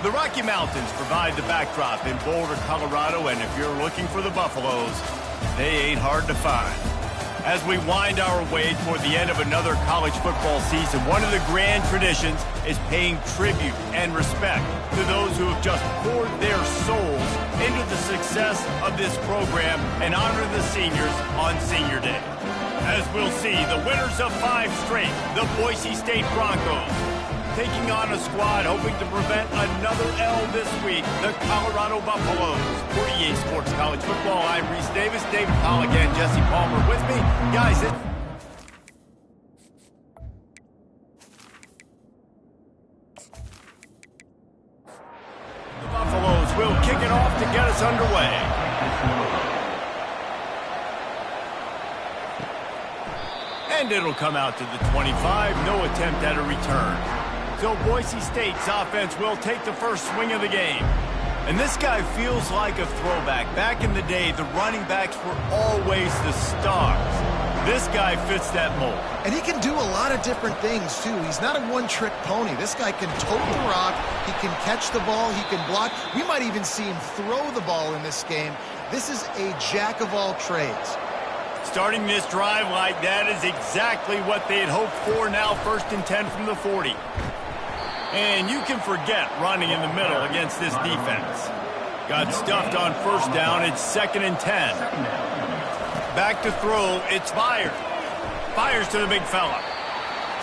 The Rocky Mountains provide the backdrop in Boulder, Colorado, and if you're looking for the Buffaloes, they ain't hard to find. As we wind our way toward the end of another college football season, one of the grand traditions is paying tribute and respect to those who have just poured their souls into the success of this program and honor the seniors on Senior Day. As we'll see, the winners of 5 straight, the Boise State Broncos, taking on a squad hoping to prevent another L this week, the Colorado Buffaloes. For EA Sports College Football, I'm Reese Davis, David Pollock, and Jesse Palmer with me. Guys, the Buffaloes will kick it off to get us underway. And it'll come out to the 25, no attempt at a return. So Boise State's offense will take the first swing of the game. And this guy feels like a throwback. Back in the day, the running backs were always the stars. This guy fits that mold. And he can do a lot of different things, too. He's not a one-trick pony. This guy can tote the rock. He can catch the ball. He can block. We might even see him throw the ball in this game. This is a jack of all trades. Starting this drive like that is exactly what they had hoped for. Now 1st and 10 from the 40. And you can forget running in the middle against this defense. Got stuffed on 1st down. It's 2nd and 10. Back to throw. It's Fires. Fires to the big fella.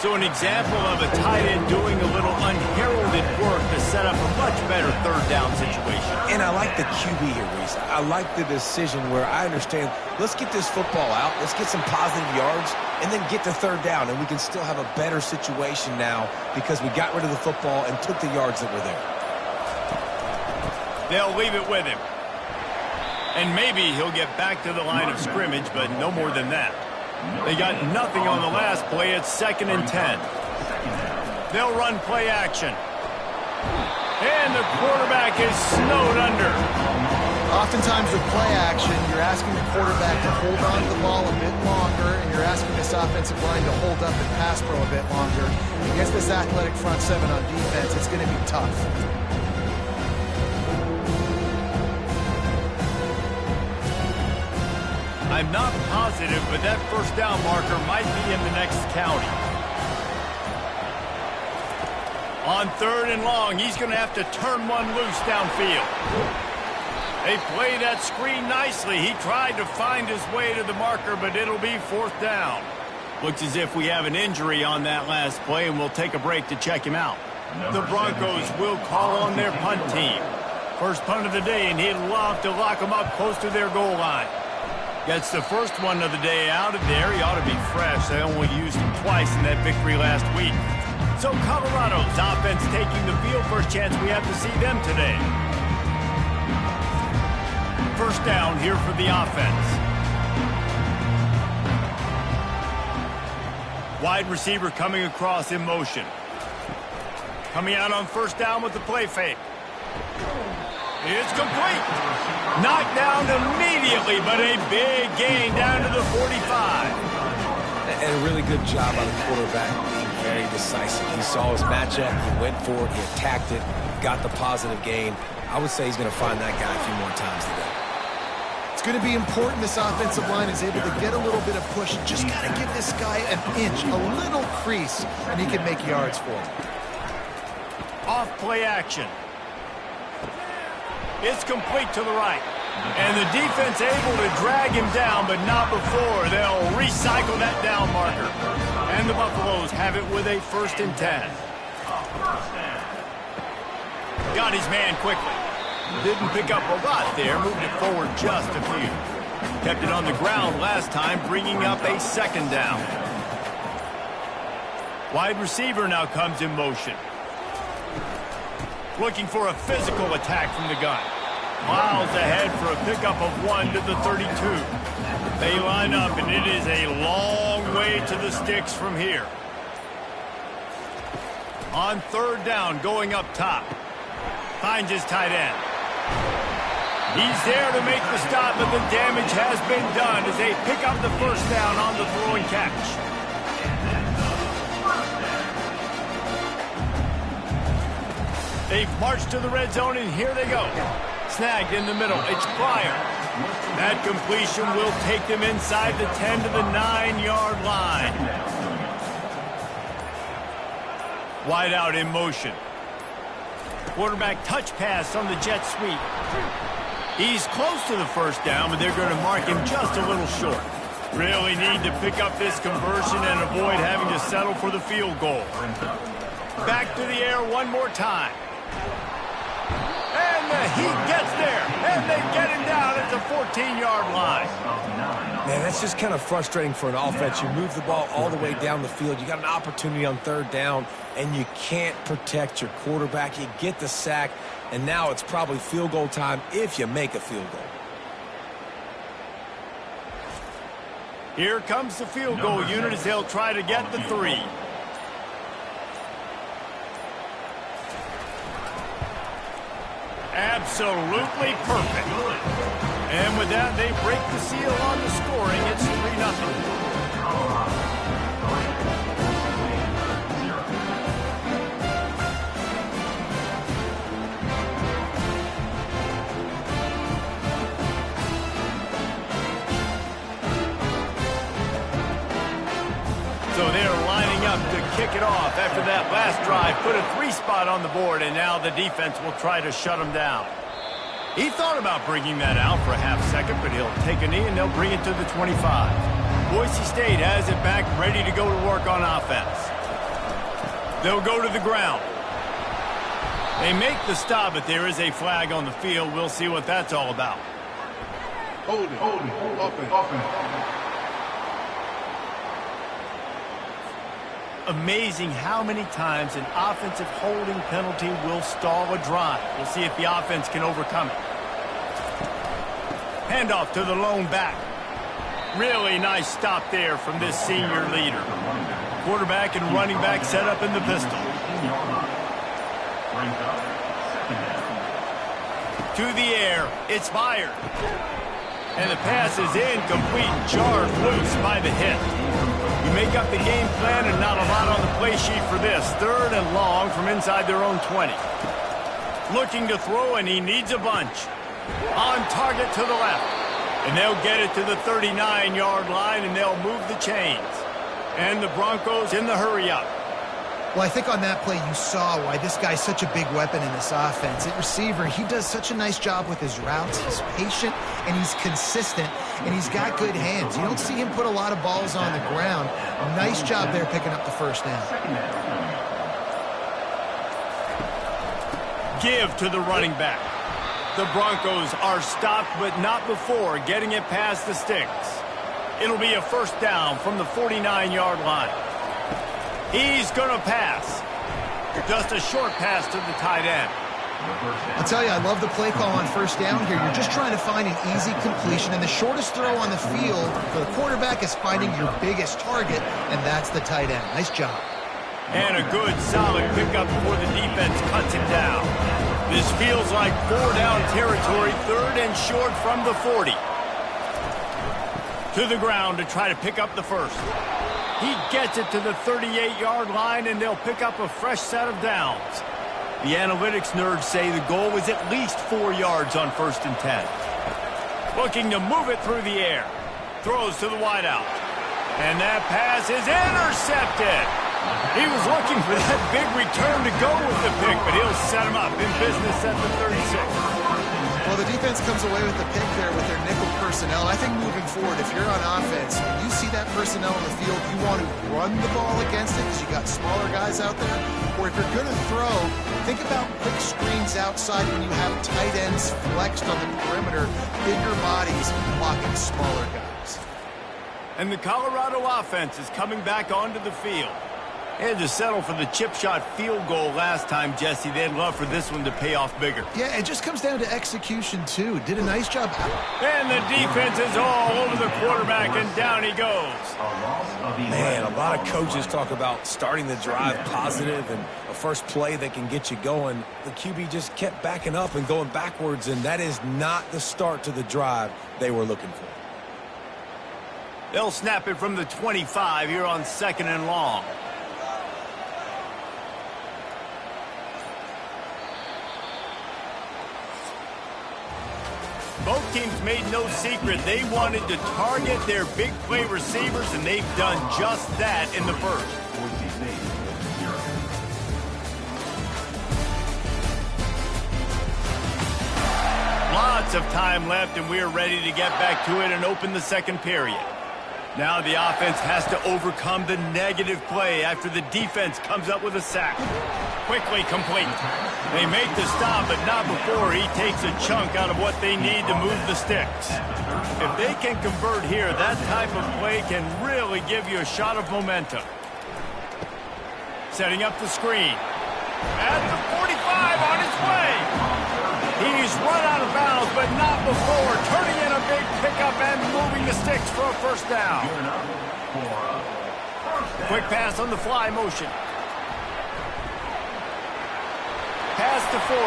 So an example of a tight end doing a little unheralded work to set up a much better 3rd down situation. And I like the QB here, Reese. I like the decision where I understand, let's get this football out, let's get some positive yards, and then get to 3rd down, and we can still have a better situation now because we got rid of the football and took the yards that were there. They'll leave it with him. And maybe he'll get back to the line of scrimmage, but no more than that. They got nothing on the last play. It's 2nd and 10. They'll run play action. And the quarterback is snowed under. Oftentimes with play action, you're asking the quarterback to hold on to the ball a bit longer, and you're asking this offensive line to hold up and pass pro a bit longer. Against this athletic front 7 on defense, it's going to be tough. I'm not positive, but that 1st down marker might be in the next county. On 3rd and long, he's going to have to turn one loose downfield. They play that screen nicely. He tried to find his way to the marker, but it'll be 4th down. Looks as if we have an injury on that last play, and we'll take a break to check him out. The Broncos will call on their punt team. First punt of the day, and he'd love to lock them up close to their goal line. Gets the first one of the day out of there. He ought to be fresh. They only used him twice in that victory last week. So Colorado's offense taking the field. First chance we have to see them today. 1st down here for the offense. Wide receiver coming across in motion. Coming out on 1st down with the play fake. It's complete. Knocked down immediately, but a big gain down to the 45. And a really good job by the quarterback being very decisive. He saw his matchup, he went for it, he attacked it, got the positive gain. I would say he's going to find that guy a few more times today. It's going to be important this offensive line is able to get a little bit of push. Just got to give this guy an inch, a little crease, and he can make yards for him. Off play action. It's complete to the right. And the defense able to drag him down, but not before. They'll recycle that down marker. And the Buffaloes have it with a 1st and 10. Got his man quickly. Didn't pick up a lot there. Moved it forward just a few. Kept it on the ground last time, bringing up a 2nd down. Wide receiver now comes in motion. Looking for a physical attack from the gun. Miles ahead for a pickup of 1 to the 32. They line up, and it is a long way to the sticks from here. On 3rd down, going up top. Finds his tight end. He's there to make the stop, but the damage has been done as they pick up the 1st down on the throw and catch. They've marched to the red zone, and here they go. Snagged in the middle. It's Pryor. That completion will take them inside the 10 to the 9-yard line. Wide out in motion. Quarterback touch pass on the jet sweep. He's close to the first down, but they're going to mark him just a little short. Really need to pick up this conversion and avoid having to settle for the field goal. Back to the air one more time. And the heat gets there, and they get him down at the 14-yard line. Man, that's just kind of frustrating for an offense. You move the ball all the way down the field. You got an opportunity on third down, and you can't protect your quarterback. You get the sack, and now it's probably field goal time if you make a field goal. Here comes the field goal unit as they'll try to get the 3. Absolutely perfect. And with that, they break the seal on the scoring. It's 3-0. So they're lining up to kick it off after that last drive. Put a 3 spot on the board, and now the defense will try to shut them down. He thought about bringing that out for a half second, but he'll take a knee, and they'll bring it to the 25. Boise State has it back, ready to go to work on offense. They'll go to the ground. They make the stop, but there is a flag on the field. We'll see what that's all about. Hold it. Offense. Amazing how many times an offensive holding penalty will stall a drive. We'll see if the offense can overcome it. Handoff to the lone back. Really nice stop there from this senior leader. Quarterback and running back set up in the pistol. To the air. It's fired. And the pass is incomplete, jarred loose by the hit. You make up the game plan and not a lot on the play sheet for this. 3rd and long from inside their own 20. Looking to throw, and he needs a bunch. On target to the left. And they'll get it to the 39-yard line, and they'll move the chains. And the Broncos in the hurry-up. Well, I think on that play you saw why this guy's such a big weapon in this offense. At receiver, he does such a nice job with his routes. He's patient, and he's consistent, and he's got good hands. You don't see him put a lot of balls on the ground. Nice job there picking up the first down. Give to the running back. The Broncos are stopped, but not before getting it past the sticks. It'll be a first down from the 49-yard line. He's going to pass. Just a short pass to the tight end. I'll tell you, I love the play call on first down here. You're just trying to find an easy completion, and the shortest throw on the field for the quarterback is finding your biggest target, and that's the tight end. Nice job. And a good, solid pickup before the defense cuts him down. This feels like 4-down territory, 3rd and short from the 40. To the ground to try to pick up the first. He gets it to the 38-yard line, and they'll pick up a fresh set of downs. The analytics nerds say the goal was at least 4 yards on 1st and 10. Looking to move it through the air. Throws to the wideout. And that pass is intercepted. He was looking for that big return to go with the pick, but he'll set him up in business at the 36. Well, the defense comes away with the pick there with their nickel personnel. I think moving forward, if you're on offense, when you see that personnel on the field, you want to run the ball against it because you got smaller guys out there. Or if you're going to throw, think about quick screens outside when you have tight ends flexed on the perimeter, bigger bodies blocking smaller guys. And the Colorado offense is coming back onto the field. They had to settle for the chip shot field goal last time, Jesse. They'd love for this one to pay off bigger. Yeah, it just comes down to execution, too. Did a nice job. And the defense is all over the quarterback, and down he goes. Man, a lot of coaches talk about starting the drive positive and a first play that can get you going. The QB just kept backing up and going backwards, and that is not the start to the drive they were looking for. They'll snap it from the 25 here on 2nd and long. Both teams made no secret they wanted to target their big play receivers, and they've done just that in the first. Lots of time left, and we're ready to get back to it and open the second period. Now the offense has to overcome the negative play after the defense comes up with a sack. Quickly complete. They make the stop, but not before he takes a chunk out of what they need to move the sticks. If they can convert here, that type of play can really give you a shot of momentum. Setting up the screen. At the 45 on his way. He's run out of bounds, but not before turning in a big pickup and moving the sticks for a first down. Quick pass on the fly motion. Pass to 40.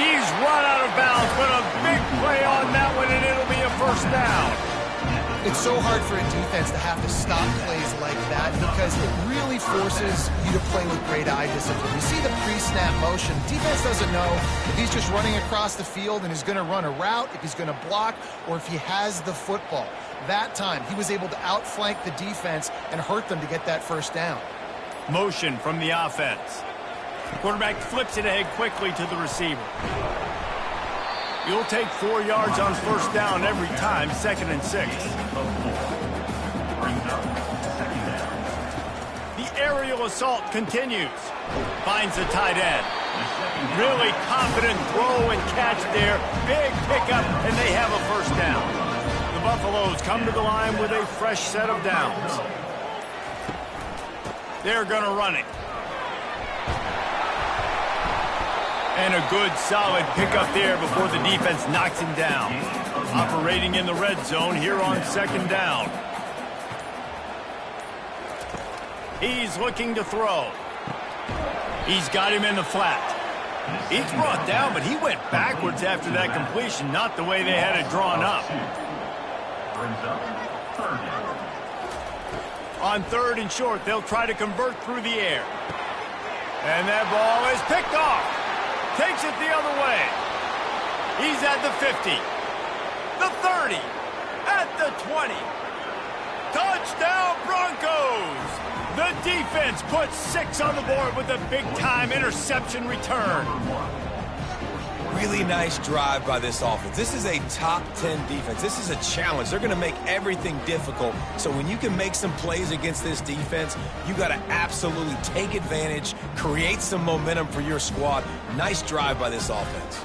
He's run out of bounds, but a big play on that one, and it'll be a first down. It's so hard for a defense to have to stop plays like that because it really forces you to play with great eye discipline. You see the pre-snap motion. Defense doesn't know if he's just running across the field and is going to run a route, if he's going to block, or if he has the football. That time, he was able to outflank the defense and hurt them to get that first down. Motion from the offense. The quarterback flips it ahead quickly to the receiver. You'll take 4 yards on first down every time, 2nd and 6. The aerial assault continues. Finds the tight end. Really confident throw and catch there. Big pickup, and they have a first down. The Buffaloes come to the line with a fresh set of downs. They're going to run it. And a good, solid pickup there before the defense knocks him down. Operating in the red zone here on 2nd down. He's looking to throw. He's got him in the flat. He's brought down, but he went backwards after that completion, not the way they had it drawn up. On 3rd and short, they'll try to convert through the air. And that ball is picked off. Takes it the other way. He's at the 50. The 30. At the 20. Touchdown Broncos! The defense puts 6 on the board with a big-time interception return. Really nice drive by this offense. This is a top 10 defense. This is a challenge. They're going to make everything difficult. So when you can make some plays against this defense, you got to absolutely take advantage, create some momentum for your squad. Nice drive by this offense.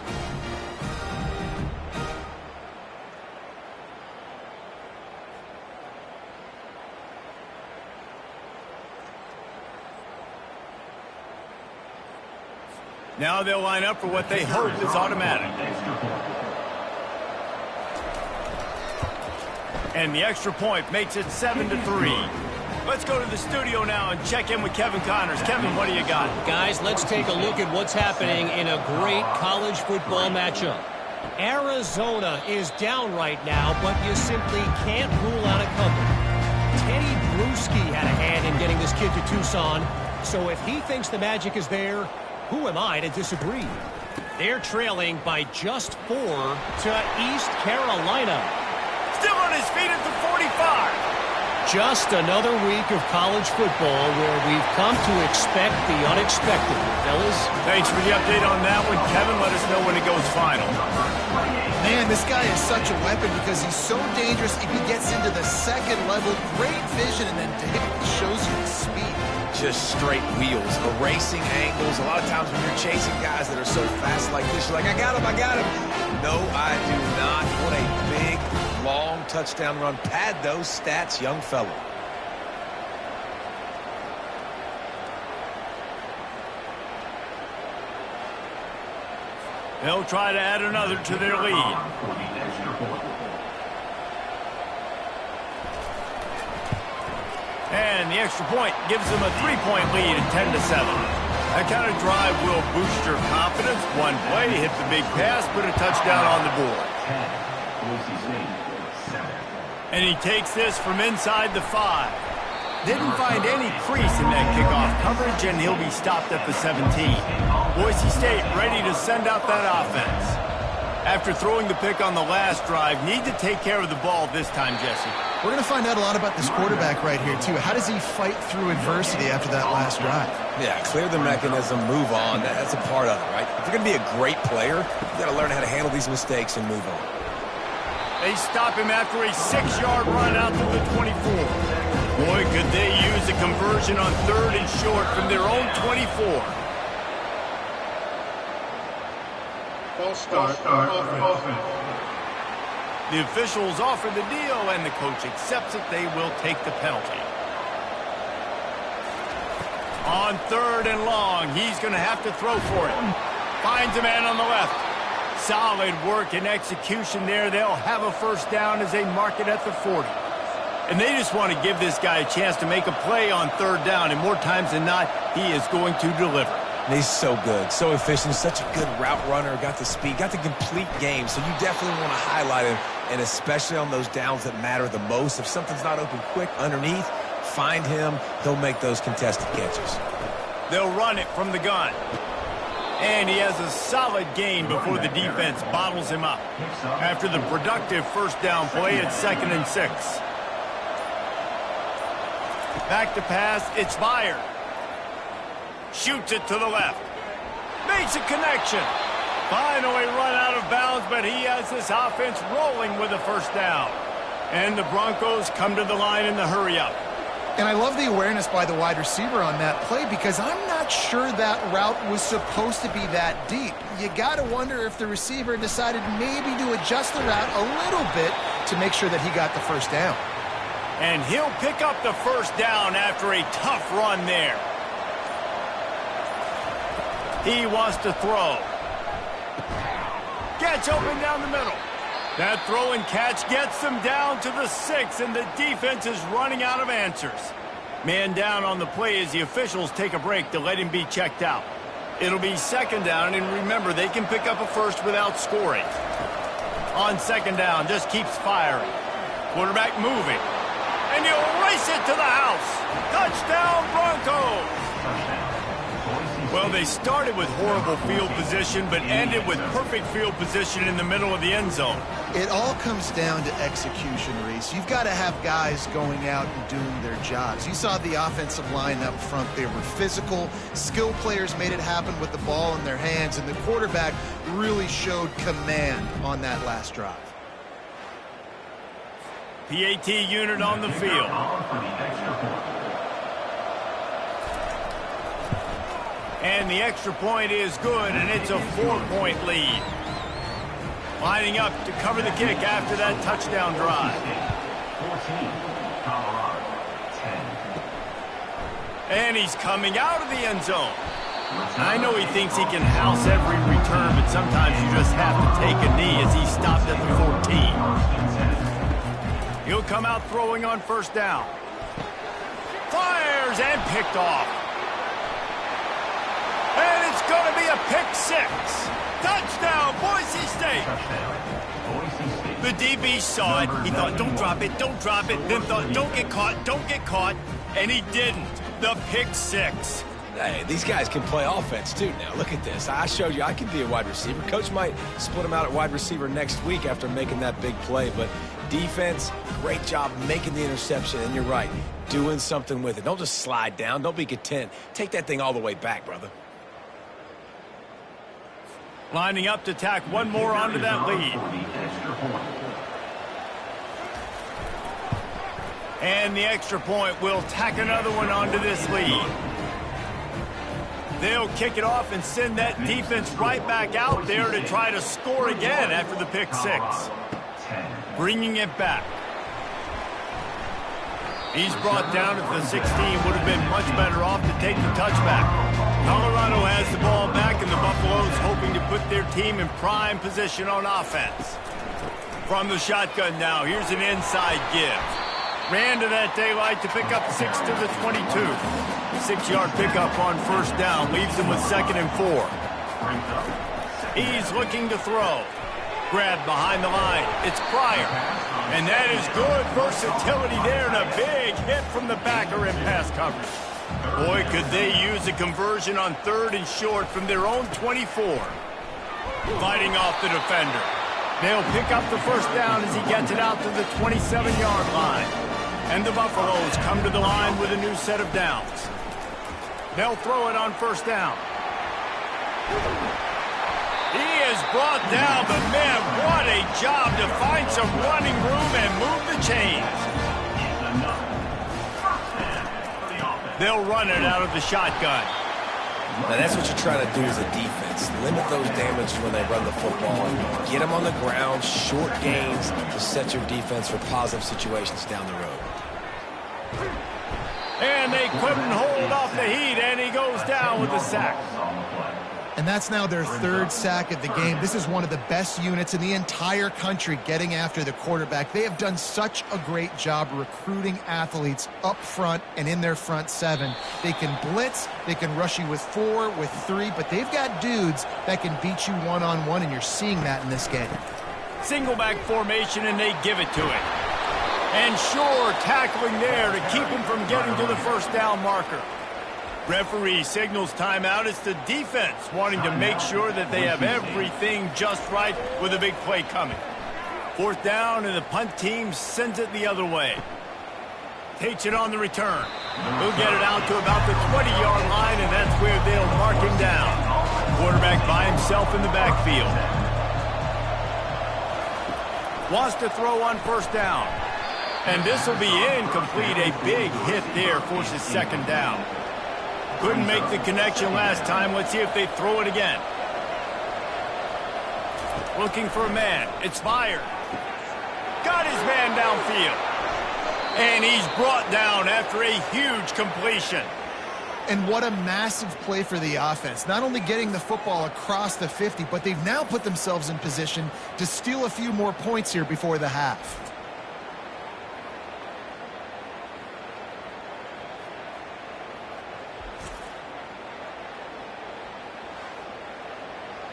Now they'll line up for what they hope is automatic. And the extra point makes it 7-3. Let's go to the studio now and check in with Kevin Connors. Kevin, what do you got? Guys, let's take a look at what's happening in a great college football matchup. Arizona is down right now, but you simply can't rule out a cover. Teddy Bruschi had a hand in getting this kid to Tucson, so if he thinks the magic is there, who am I to disagree? They're trailing by just 4 to East Carolina. Still on his feet at the 45. Just another week of college football where we've come to expect the unexpected, fellas. Thanks for the update on that one, Kevin. Let us know when it goes final. Man, this guy is such a weapon because he's so dangerous if he gets into the 2nd level. Great vision, and then David shows you the speed. Just straight wheels, erasing angles. A lot of times when you're chasing guys that are so fast like this, you're like, I got him. No, I do not. What a big, long touchdown run. Pad those stats, young fella. They'll try to add another to their lead. And the extra point gives them a 3-point lead at 10-7. That kind of drive will boost your confidence. One play, hit the big pass, put a touchdown on the board. And he takes this from inside the 5. Didn't find any crease in that kickoff coverage, and he'll be stopped at the 17. Boise State ready to send out that offense. After throwing the pick on the last drive, need to take care of the ball this time, Jesse. We're going to find out a lot about this quarterback right here, too. How does he fight through adversity after that last drive? Yeah, clear the mechanism, move on. That's a part of it, right? If you're going to be a great player, you got to learn how to handle these mistakes and move on. They stop him after a 6-yard run out to the 24. Boy, could they use a conversion on 3rd and short from their own 24. False start. Offense. The officials offer the deal, and the coach accepts it. They will take the penalty. On 3rd and long, he's going to have to throw for it. Finds a man on the left. Solid work and execution there. They'll have a first down as they mark it at the 40. And they just want to give this guy a chance to make a play on 3rd down, and more times than not, he is going to deliver. And he's so good, so efficient, such a good route runner, got the speed, got the complete game, so you definitely want to highlight him, and especially on those downs that matter the most. If something's not open quick underneath, find him. He'll make those contested catches. They'll run it from the gun. And he has a solid gain before the defense bottles him up. After the productive first down play, it's 2nd and 6. Back to pass, it's fired. Shoots it to the left. Makes a connection. Finally run out of bounds, but he has this offense rolling with a first down. And the Broncos come to the line in the hurry-up. And I love the awareness by the wide receiver on that play because I'm not sure that route was supposed to be that deep. You got to wonder if the receiver decided maybe to adjust the route a little bit to make sure that he got the first down. And he'll pick up the first down after a tough run there. He wants to throw. Gets open down the middle. That throw and catch gets them down to the 6, and the defense is running out of answers. Man down on the play as the officials take a break to let him be checked out. It'll be 2nd down, and remember, they can pick up a first without scoring. On 2nd down, just keeps firing. Quarterback moving. And he'll race it to the house. Touchdown, Broncos! Well, they started with horrible field position, but ended with perfect field position in the middle of the end zone. It all comes down to execution, Reese. You've got to have guys going out and doing their jobs. You saw the offensive line up front. They were physical. Skill players made it happen with the ball in their hands, and the quarterback really showed command on that last drive. PAT unit on the field. And the extra point is good, and it's a 4-point lead. Lining up to cover the kick after that touchdown drive. 14, Colorado, 10. And he's coming out of the end zone. I know he thinks he can house every return, but sometimes you just have to take a knee as he stopped at the 14. He'll come out throwing on first down. Fires and picked off. And it's going to be a pick 6. Touchdown, Boise State. The DB saw it. He thought, don't drop it, don't drop it. Then thought, don't get caught. And he didn't. The pick 6. Hey, these guys can play offense, too, now. Look at this. I showed you I can be a wide receiver. Coach might split him out at wide receiver next week after making that big play. But defense, great job making the interception. And you're right, doing something with it. Don't just slide down. Don't be content. Take that thing all the way back, brother. Lining up to tack one more onto that lead. And the extra point will tack another one onto this lead. They'll kick it off and send that defense right back out there to try to score again after the pick 6. Bringing it back. He's brought down at the 16. Would have been much better off to take the touchback. Colorado has the ball back, and the Buffaloes hoping to put their team in prime position on offense. From the shotgun now, here's an inside give. Ran to that daylight to pick up 6 to the 22. 6-yard pickup on first down leaves him with 2nd and 4. He's looking to throw. Grabbed behind the line. It's Pryor. And that is good versatility there, and a big hit from the backer in pass coverage. Boy, could they use a conversion on 3rd and short from their own 24. Fighting off the defender. They'll pick up the first down as he gets it out to the 27-yard line. And the Buffaloes come to the line with a new set of downs. They'll throw it on first down. He has brought down the man. What a job to find some running room and move the chains. They'll run it out of the shotgun. Now that's what you're trying to do as a defense. Limit those damages when they run the football. Get them on the ground, short gains to set your defense for positive situations down the road. And they couldn't hold off the heat, and he goes down with the sack. And that's now their third sack of the game. This is one of the best units in the entire country getting after the quarterback. They have done such a great job recruiting athletes up front and in their front seven. They can blitz, they can rush you with 4, with 3, but they've got dudes that can beat you one-on-one, and you're seeing that in this game. Single back formation, and they give it to him. And sure, tackling there to keep him from getting to the first down marker. Referee signals timeout. It's the defense wanting to make sure that they have everything just right with a big play coming. Fourth down, and the punt team sends it the other way. Takes it on the return. He'll get it out to about the 20-yard line, and that's where they'll mark him down. Quarterback by himself in the backfield. Wants to throw on first down. And this will be incomplete. A big hit there forces second down. Couldn't make the connection last time. Let's see if they throw it again. Looking for a man. It's fired. Got his man downfield. And he's brought down after a huge completion. And what a massive play for the offense. Not only getting the football across the 50, but they've now put themselves in position to steal a few more points here before the half.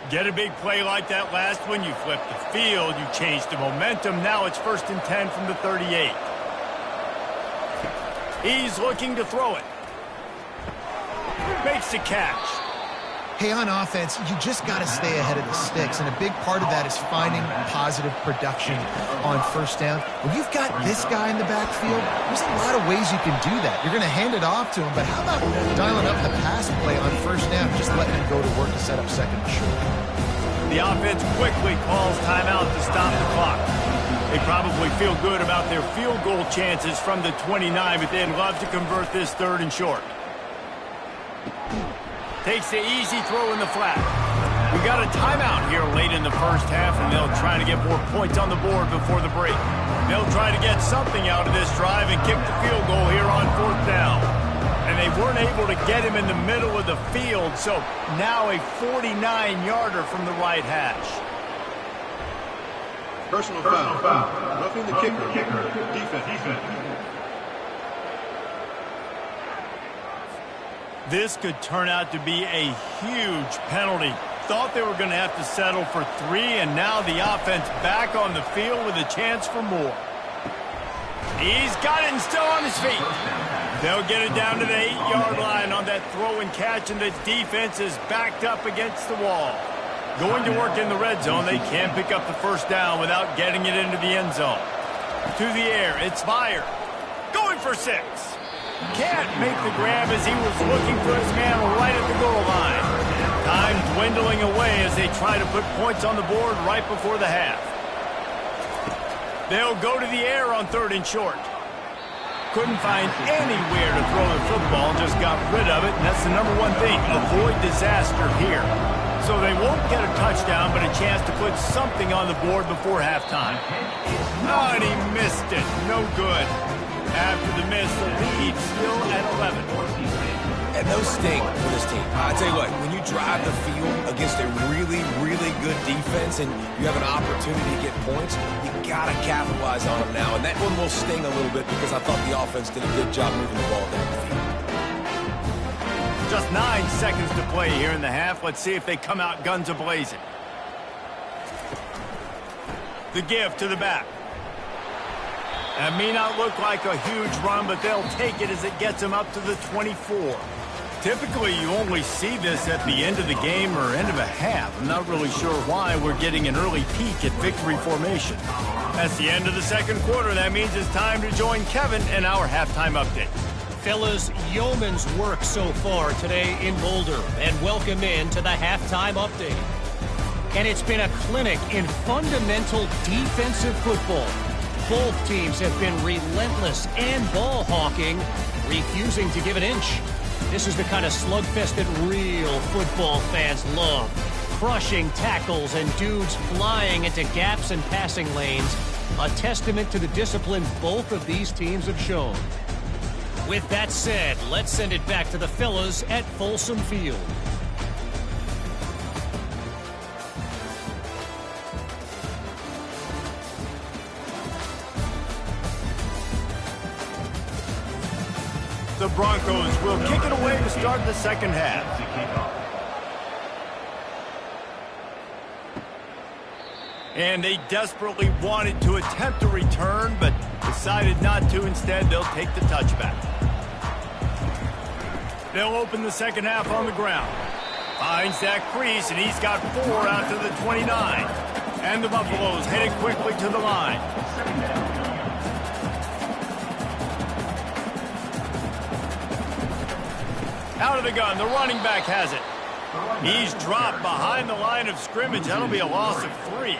Get a big play like that last one, you flip the field, you change the momentum. Now it's 1st and 10 from the 38. He's looking to throw it. Makes the catch. Hey, on offense, you just got to stay ahead of the sticks, and a big part of that is finding positive production on first down. When you've got this guy in the backfield, there's a lot of ways you can do that. You're going to hand it off to him, but how about dialing up the pass play on first down, just letting him go to work to set up second and short? The offense quickly calls timeout to stop the clock. They probably feel good about their field goal chances from the 29, but they'd love to convert this 3rd and short. Takes the easy throw in the flat. We got a timeout here late in the first half, and they'll try to get more points on the board before the break. They'll try to get something out of this drive and kick the field goal here on 4th down. And they weren't able to get him in the middle of the field, so now a 49-yarder from the right hash. Personal foul. Roughing the kicker. Defense. This could turn out to be a huge penalty. Thought they were going to have to settle for 3, and now the offense back on the field with a chance for more. He's got it and still on his feet. They'll get it down to the 8-yard line on that throw and catch, and the defense is backed up against the wall. Going to work in the red zone, they can't pick up the first down without getting it into the end zone. To the air, it's fired. Going for 6. Can't make the grab as he was looking for his man right at the goal line. Time dwindling away as they try to put points on the board right before the half. They'll go to the air on 3rd and short. Couldn't find anywhere to throw the football, just got rid of it, and that's the number one thing. Avoid disaster here. So they won't get a touchdown, but a chance to put something on the board before halftime. Oh, and he missed it. No good. After the miss, the lead still at 11. And those sting for this team. I tell you what, when you drive the field against a really, really good defense and you have an opportunity to get points, you got to capitalize on them now. And that one will sting a little bit because I thought the offense did a good job moving the ball down the field. Just 9 seconds to play here in the half. Let's see if they come out guns a-blazing. The give to the back. That may not look like a huge run, but they'll take it as it gets them up to the 24. Typically, you only see this at the end of the game or end of a half. I'm not really sure why we're getting an early peek at victory formation. That's the end of the second quarter. That means it's time to join Kevin in our halftime update. Fellas, yeoman's work so far today in Boulder, and welcome in to the halftime update. And it's been a clinic in fundamental defensive football. Both teams have been relentless and ball hawking, refusing to give an inch. This is the kind of slugfest that real football fans love. Crushing tackles and dudes flying into gaps and passing lanes. A testament to the discipline both of these teams have shown. With that said, let's send it back to the fellas at Folsom Field. The Broncos will kick it away to start the second half. And they desperately wanted to attempt a return, but decided not to. Instead, they'll take the touchback. They'll open the second half on the ground. Finds that crease, and he's got 4 out to the 29. And the Buffaloes headed quickly to the line. Out of the gun, the running back has it. He's dropped behind the line of scrimmage. That'll be a loss of 3.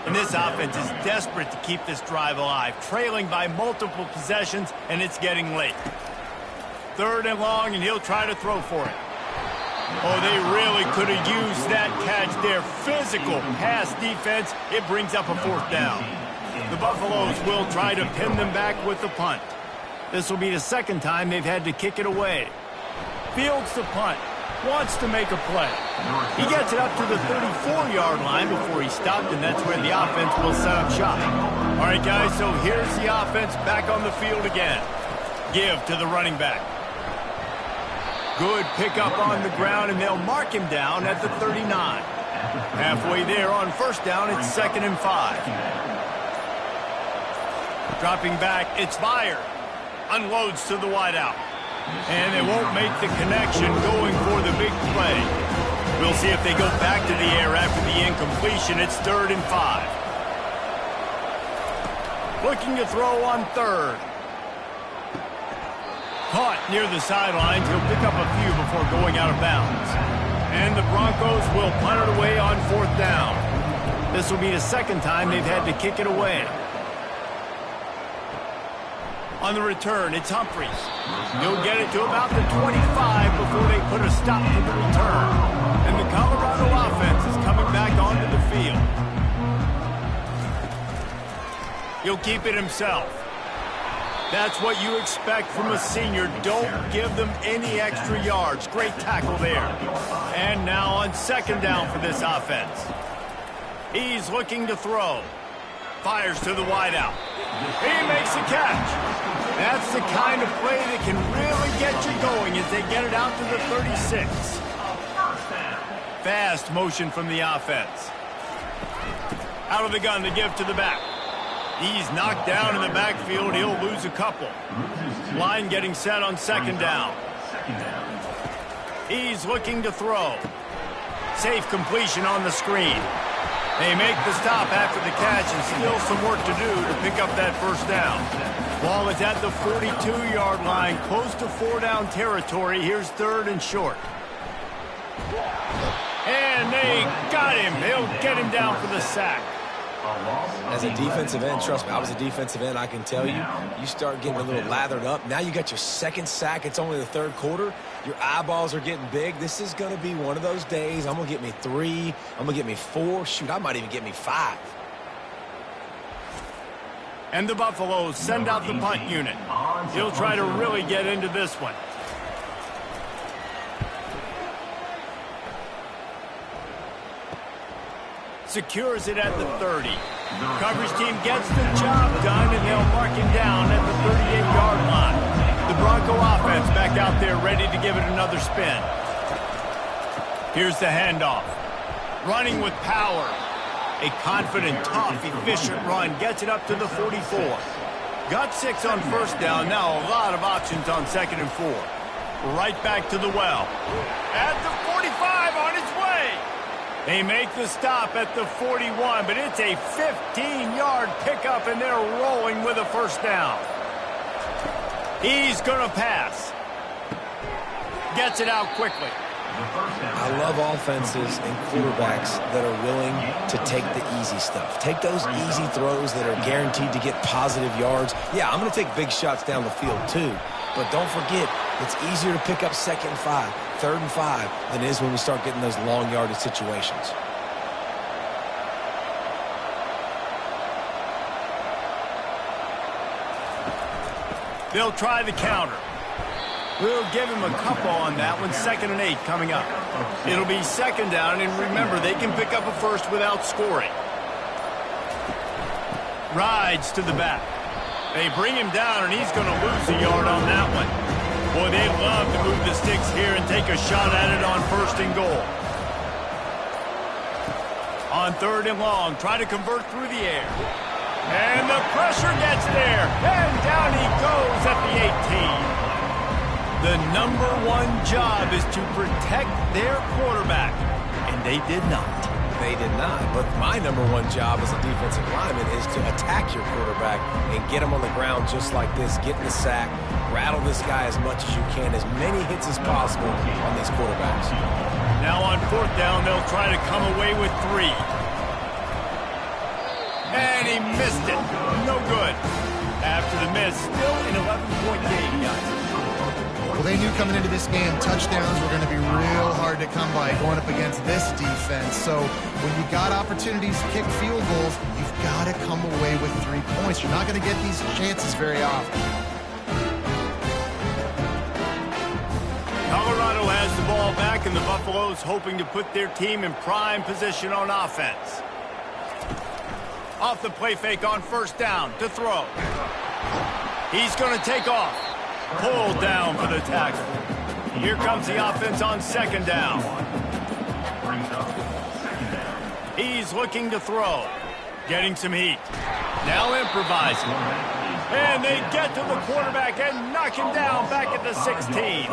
And this offense is desperate to keep this drive alive, trailing by multiple possessions, and it's getting late. 3rd and long, and he'll try to throw for it. Oh, they really could have used that catch there. Physical pass defense. It brings up a 4th down. The Buffaloes will try to pin them back with the punt. This will be the second time they've had to kick it away. Fields the punt, wants to make a play. He gets it up to the 34-yard line before he stopped, and that's where the offense will set up shop. All right, guys, so here's the offense back on the field again. Give to the running back. Good pickup on the ground, and they'll mark him down at the 39. Halfway there on 1st down, it's 2nd and 5. Dropping back, it's fired. Unloads to the wideout. And they won't make the connection going for the big play. We'll see if they go back to the air after the incompletion. It's 3rd and 5. Looking to throw on 3rd. Caught near the sidelines. He'll pick up a few before going out of bounds. And the Broncos will punt it away on 4th down. This will be the second time they've had to kick it away. On the return, it's Humphries. He'll get it to about the 25 before they put a stop to the return. And the Colorado offense is coming back onto the field. He'll keep it himself. That's what you expect from a senior. Don't give them any extra yards. Great tackle there. And now on 2nd down for this offense. He's looking to throw. Fires to the wideout. He makes the catch. That's the kind of play that can really get you going as they get it out to the 36. Fast motion from the offense. Out of the gun, the give to the back. He's knocked down in the backfield. He'll lose a couple. Line getting set on 2nd down. He's looking to throw. Safe completion on the screen. They make the stop after the catch, and still some work to do to pick up that 1st down. Ball is at the 42-yard line, close to 4-down territory. Here's 3rd and short. And they got him. They'll get him down for the sack. As a defensive end, trust me, I was a defensive end, I can tell you, you start getting a little lathered up. Now you got your 2nd sack. It's only the 3rd quarter. Your eyeballs are getting big. This is going to be one of those days. I'm going to get me 3. I'm going to get me 4. Shoot, I might even get me 5. And the Buffaloes send out the punt unit. He'll try to really get into this one. Secures it at the 30. Coverage team gets the job done, and they'll mark him down at the 38-yard line. The Bronco offense back out there ready to give it another spin. Here's the handoff. Running with power. A confident, tough, efficient run gets it up to the 44. Got 6 on 1st down. Now a lot of options on 2nd and 4. right back to the well. At the 45, on its way. They make the stop at the 41, but it's a 15-yard pickup, and they're rolling with a first down. He's going to pass. Gets it out quickly. I love offenses and quarterbacks that are willing to take the easy stuff. Take those easy throws that are guaranteed to get positive yards. Yeah, I'm going to take big shots down the field too. But don't forget, it's easier to pick up 2nd and 5, 3rd and 5 than it is when we start getting those long yardage situations. They'll try the counter. We'll give him a couple on that one. 2nd and 8 coming up. It'll be 2nd down, and remember, they can pick up a first without scoring. Rides to the back. They bring him down, and he's going to lose a yard on that one. Boy, they love to move the sticks here and take a shot at it on 1st and goal. On 3rd and long, try to convert through the air. And the pressure gets there, and down he goes at the 18. The number one job is to protect their quarterback, and they did not. They did not, but my number one job as a defensive lineman is to attack your quarterback and get him on the ground just like this, get in the sack, rattle this guy as much as you can, as many hits as possible on these quarterbacks. Now on 4th down, they'll try to come away with 3. And he missed it. No good. After the miss, still an 11-point game, guys. Well, they knew coming into this game touchdowns were going to be real hard to come by going up against this defense. So when you got opportunities to kick field goals, you've got to come away with 3 points. You're not going to get these chances very often. Colorado has the ball back, and the Buffaloes hoping to put their team in prime position on offense. Off the play fake on 1st down to throw. He's going to take off. Pulled down for the tackle. Here comes the offense on 2nd down. He's looking to throw. Getting some heat. Now improvising. And they get to the quarterback and knock him down back at the 16.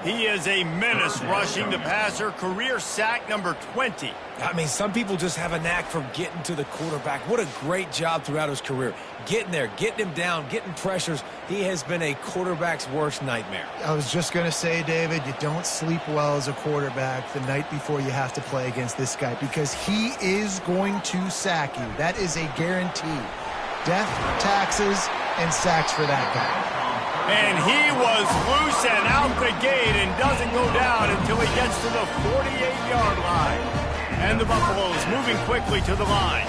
He is a menace rushing the passer. Career sack number 20. I mean, some people just have a knack for getting to the quarterback. What a great job throughout his career. Getting there, getting him down, getting pressures. He has been a quarterback's worst nightmare. I was just going to say, David, you don't sleep well as a quarterback the night before you have to play against this guy, because he is going to sack you. That is a guarantee. Death, taxes, and sacks for that guy. And he was loose and out the gate and doesn't go down until he gets to the 48-yard line. And the Buffaloes moving quickly to the line.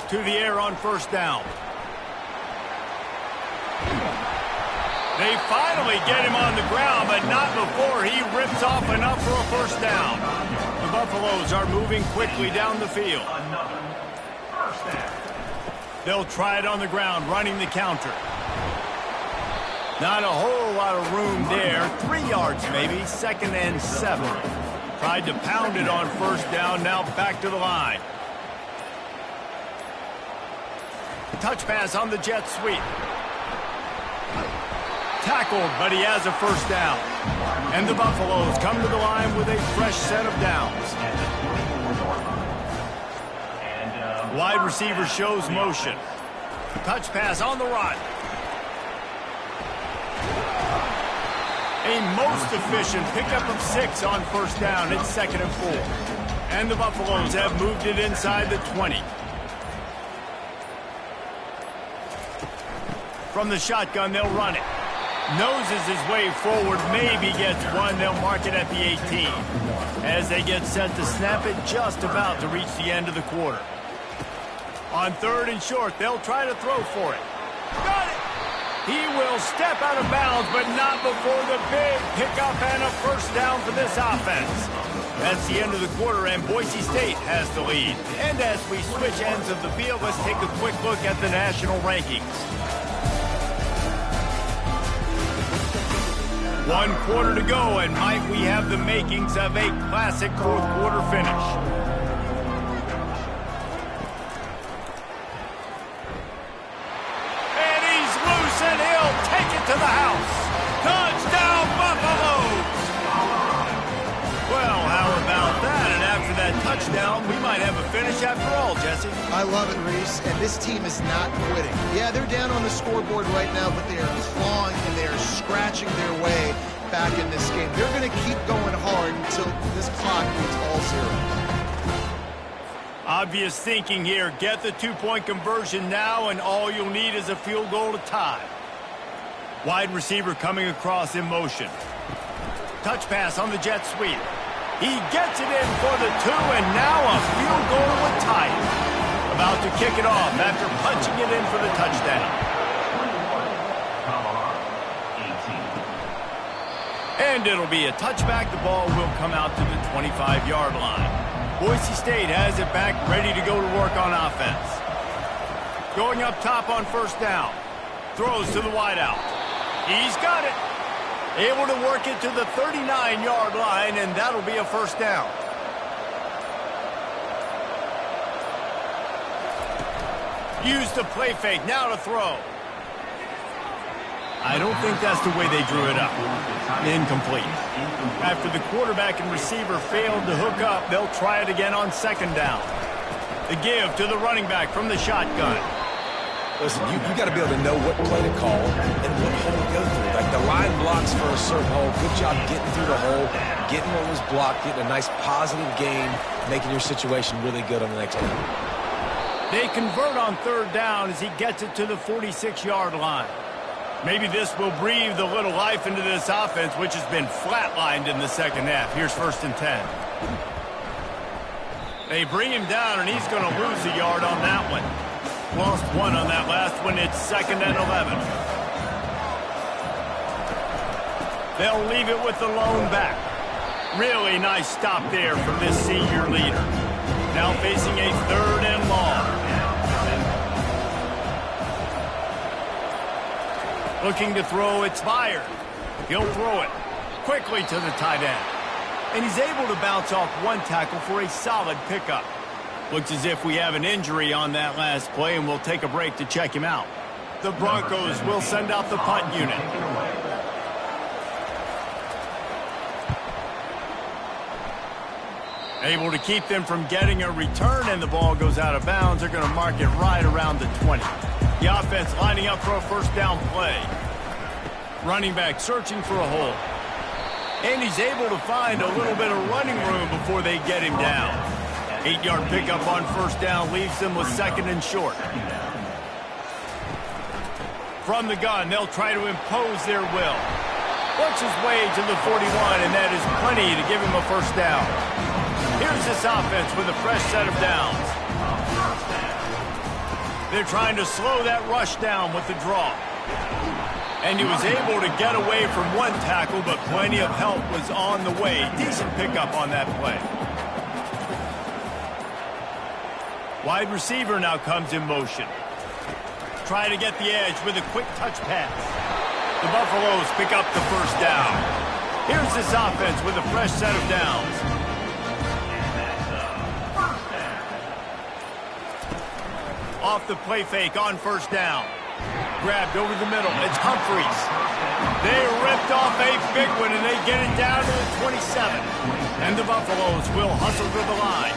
To the air on 1st down. They finally get him on the ground, but not before he rips off enough for a 1st down. The Buffaloes are moving quickly down the field. They'll try it on the ground, running the counter. Not a whole lot of room there. 3 yards maybe, 2nd and 7. Tried to pound it on 1st down, now back to the line. Touch pass on the jet sweep. Tackled, but he has a 1st down. And the Buffaloes come to the line with a fresh set of downs. Wide receiver shows motion. Touch pass on the run. A most efficient pickup of 6 on 1st down. It's 2nd and 4. And the Buffaloes have moved it inside the 20. From the shotgun, they'll run it. Noses his way forward, maybe gets one. They'll mark it at the 18. As they get set to snap it, just about to reach the end of the quarter. On 3rd and short, they'll try to throw for it. Got it! He will step out of bounds, but not before the big pickup and a 1st down for this offense. That's the end of the quarter, and Boise State has the lead. And as we switch ends of the field, let's take a quick look at the national rankings. 1 quarter to go, and might we have the makings of a classic 4th quarter finish. finish after all, Jesse. I love it, Reese, and this team is not quitting. Yeah, they're down on the scoreboard right now, but they are clawing and they are scratching their way back in this game. They're going to keep going hard until this clock reads all zeros. Obvious thinking here. Get the two-point conversion now, and all you'll need is a field goal to tie. Wide receiver coming across in motion. Touch pass on the jet sweep. He gets it in for the two, and now a field goal would tie it. About to kick it off after punching it in for the touchdown. And it'll be a touchback. The ball will come out to the 25-yard line. Boise State has it back, ready to go to work on offense. Going up top on first down. Throws to the wideout. He's got it. Able to work it to the 39-yard line, and that'll be a first down. Use the play fake, now to throw. I don't think that's the way they drew it up. Incomplete. After the quarterback and receiver failed to hook up, they'll try it again on second down. The give to the running back from the shotgun. Listen, you got to be able to know what play to call and what hole to go through. Like the line blocks for a certain hole. Good job getting through the hole, getting what was blocked, getting a nice positive game, making your situation really good on the next one. They convert on third down as he gets it to the 46-yard line. Maybe this will breathe a little life into this offense, which has been flatlined in the second half. Here's 1st and 10. They bring him down, and he's going to lose a yard on that one. Lost one on that last one. It's 2nd and 11. They'll leave it with the lone back. Really nice stop there from this senior leader. Now facing a 3rd and long. Looking to throw, it's fired. He'll throw it quickly to the tight end. And he's able to bounce off one tackle for a solid pickup. Looks as if we have an injury on that last play, and we'll take a break to check him out. The Broncos will send out the punt unit. Able to keep them from getting a return, and the ball goes out of bounds. They're going to mark it right around the 20. The offense lining up for a first down play. Running back searching for a hole. And he's able to find a little bit of running room before they get him down. 8-yard pickup on first down leaves them with 2nd and short. From the gun, they'll try to impose their will. Works his way to the 41, and that is plenty to give him a first down. Here's this offense with a fresh set of downs. They're trying to slow that rush down with the draw. And he was able to get away from one tackle, but plenty of help was on the way. Decent pickup on that play. Wide receiver now comes in motion. Trying to get the edge with a quick touch pass. The Buffaloes pick up the first down. Here's this offense with a fresh set of downs. Off the play fake on first down. Grabbed over the middle. It's Humphreys. They ripped off a big one, and they get it down to the 27. And the Buffaloes will hustle to the line.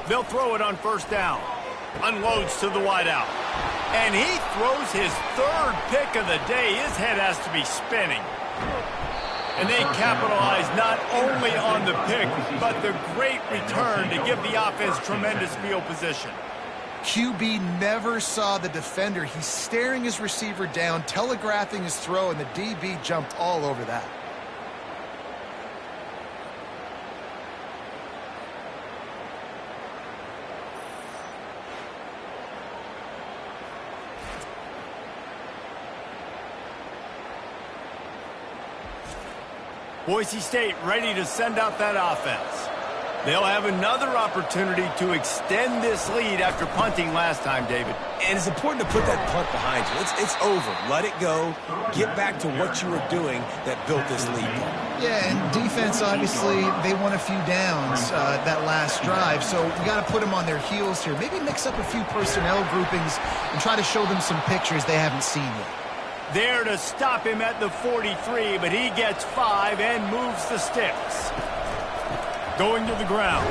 They'll throw it on first down. Unloads to the wideout. And he throws his 3rd pick of the day. His head has to be spinning. And they capitalize not only on the pick, but the great return to give the offense tremendous field position. QB never saw the defender. He's staring his receiver down, telegraphing his throw, and the DB jumped all over that. Boise State ready to send out that offense. They'll have another opportunity to extend this lead after punting last time, David. And it's important to put that punt behind you. It's over. Let it go. Get back to what you were doing that built this lead. Yeah, and defense, obviously, they won a few downs that last drive, so you got to put them on their heels here. Maybe mix up a few personnel groupings and try to show them some pictures they haven't seen yet. There to stop him at the 43, but he gets 5 and moves the sticks. Going to the ground.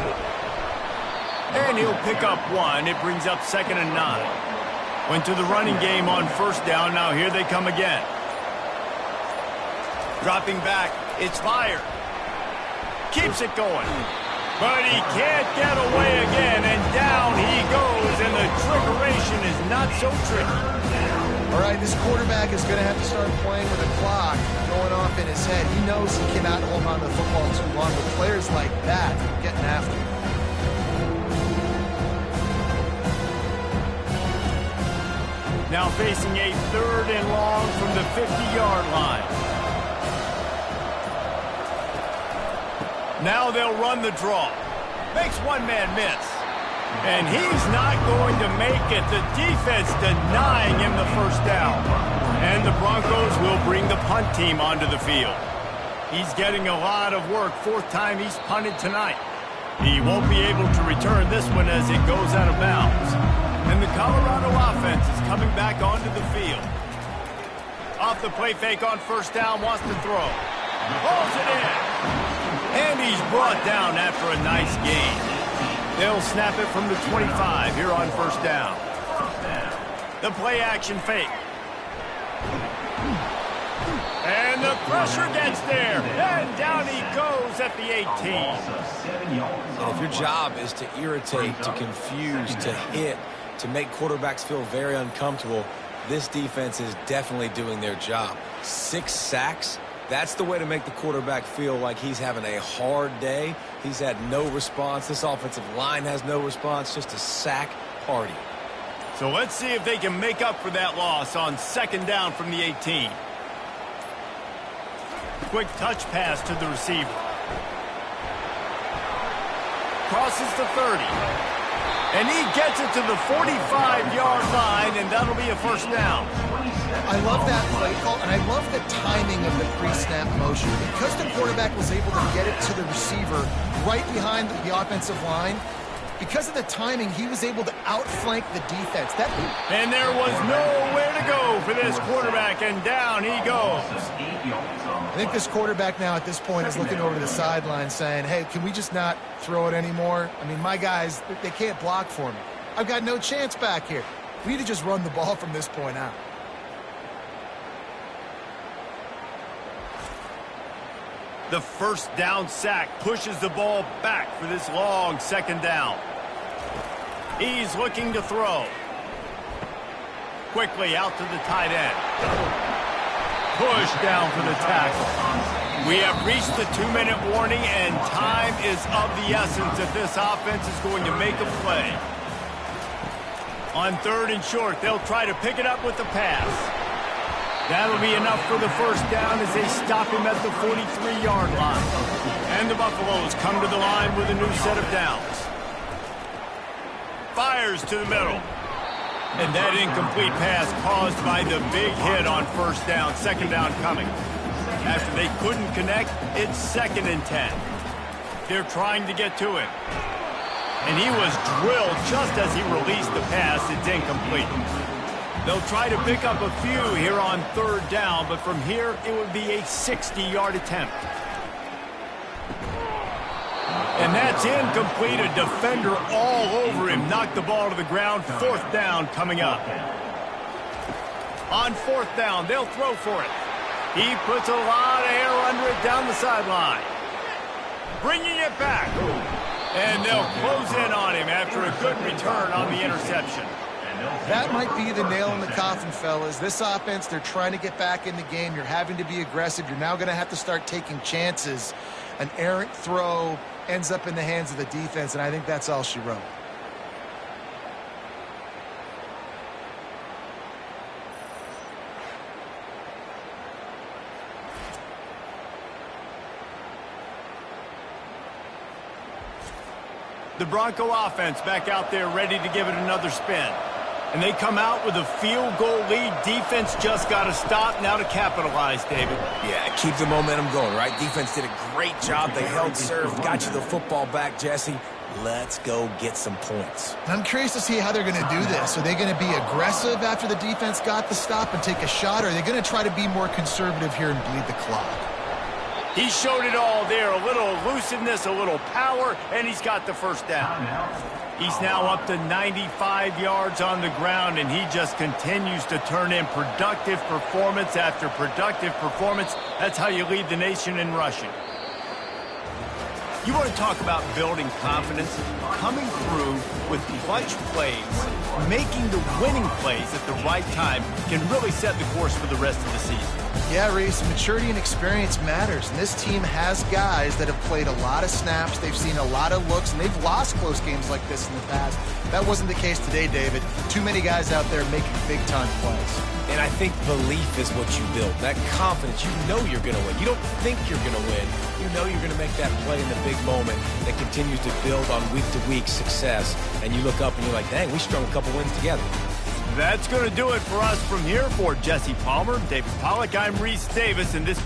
And he'll pick up 1. It brings up 2nd and 9. Went to the running game on 1st down. Now here they come again. Dropping back. It's fired. Keeps it going. But he can't get away again, and down he goes, and the trickeration is not so tricky. All right, this quarterback is going to have to start playing with a clock going off in his head. He knows he cannot hold on to the football too long, but players like that are getting after him. Now facing a 3rd and long from the 50-yard line. Now they'll run the draw. Makes one man miss. And he's not going to make it. The defense denying him the 1st down. And the Broncos will bring the punt team onto the field. He's getting a lot of work. 4th time he's punted tonight. He won't be able to return this one as it goes out of bounds. And the Colorado offense is coming back onto the field. Off the play fake on 1st down, wants to throw. Pulls it in. And he's brought down after a nice gain. They'll snap it from the 25 here on 1st down. The play action fake. And the pressure gets there. And down he goes at the 18. And if your job is to irritate, to confuse, to hit, to make quarterbacks feel very uncomfortable, this defense is definitely doing their job. 6 sacks. That's the way to make the quarterback feel like he's having a hard day. He's had no response. This offensive line has no response. Just a sack party. So let's see if they can make up for that loss on 2nd down from the 18. Quick touch pass to the receiver. Crosses the 30. And he gets it to the 45-yard line, and that'll be a 1st down. I love that play call, and I love the timing of the pre-snap motion. Because the quarterback was able to get it to the receiver right behind the offensive line, because of the timing, he was able to outflank the defense. And there was nowhere to go for this quarterback, and down he goes. I think this quarterback now at this point is looking over to the sideline saying, hey, can we just not throw it anymore? I mean, my guys, they can't block for me. I've got no chance back here. We need to just run the ball from this point out. The 1st down sack pushes the ball back for this long 2nd down. He's looking to throw. Quickly out to the tight end. Push down for the tackle. We have reached the 2-minute warning, and time is of the essence if this offense is going to make a play. On 3rd and short, they'll try to pick it up with the pass. That'll be enough for the 1st down as they stop him at the 43-yard line. And the Buffaloes come to the line with a new set of downs. Fires to the middle. And that incomplete pass caused by the big hit on 1st down. 2nd down coming. After they couldn't connect, it's 2nd and 10. They're trying to get to him. And he was drilled just as he released the pass. It's incomplete. They'll try to pick up a few here on 3rd down, but from here it would be a 60-yard attempt. And that's incomplete. A defender all over him. Knocked the ball to the ground. 4th down coming up. On 4th down, they'll throw for it. He puts a lot of air under it down the sideline. Bringing it back. And they'll close in on him after a good return on the interception. That might be the nail in the coffin, fellas. This offense, they're trying to get back in the game. You're having to be aggressive. You're now going to have to start taking chances. An errant throw ends up in the hands of the defense, and I think that's all she wrote. The Bronco offense back out there ready to give it another spin. And they come out with a field goal lead. Defense just got to stop now to capitalize, David. Yeah, keep the momentum going, right? Defense did a great job. They held serve, got you the football back, Jesse. let's go get some points. I'm curious to see how they're going to do this. Are they going to be aggressive after the defense got the stop and take a shot, or are they going to try to be more conservative here and bleed the clock? He showed it all there, a little elusiveness, a little power, and he's got the first down. He's now up to 95 yards on the ground, and he just continues to turn in productive performance after productive performance. That's how you lead the nation in rushing. You want to talk about building confidence? Coming through with clutch plays, making the winning plays at the right time can really set the course for the rest of the season. Yeah, Reese, maturity and experience matters, and this team has guys that have played a lot of snaps, they've seen a lot of looks, and they've lost close games like this in the past. That wasn't the case today, David. Too many guys out there making big-time plays. And I think belief is what you build. That confidence, you know you're going to win. You don't think you're going to win. You know you're going to make that play in the big moment that continues to build on week-to-week success. And you look up and you're like, dang, we strung a couple wins together. That's going to do it for us from here. For Jesse Palmer, David Pollack, I'm Reese Davis, and this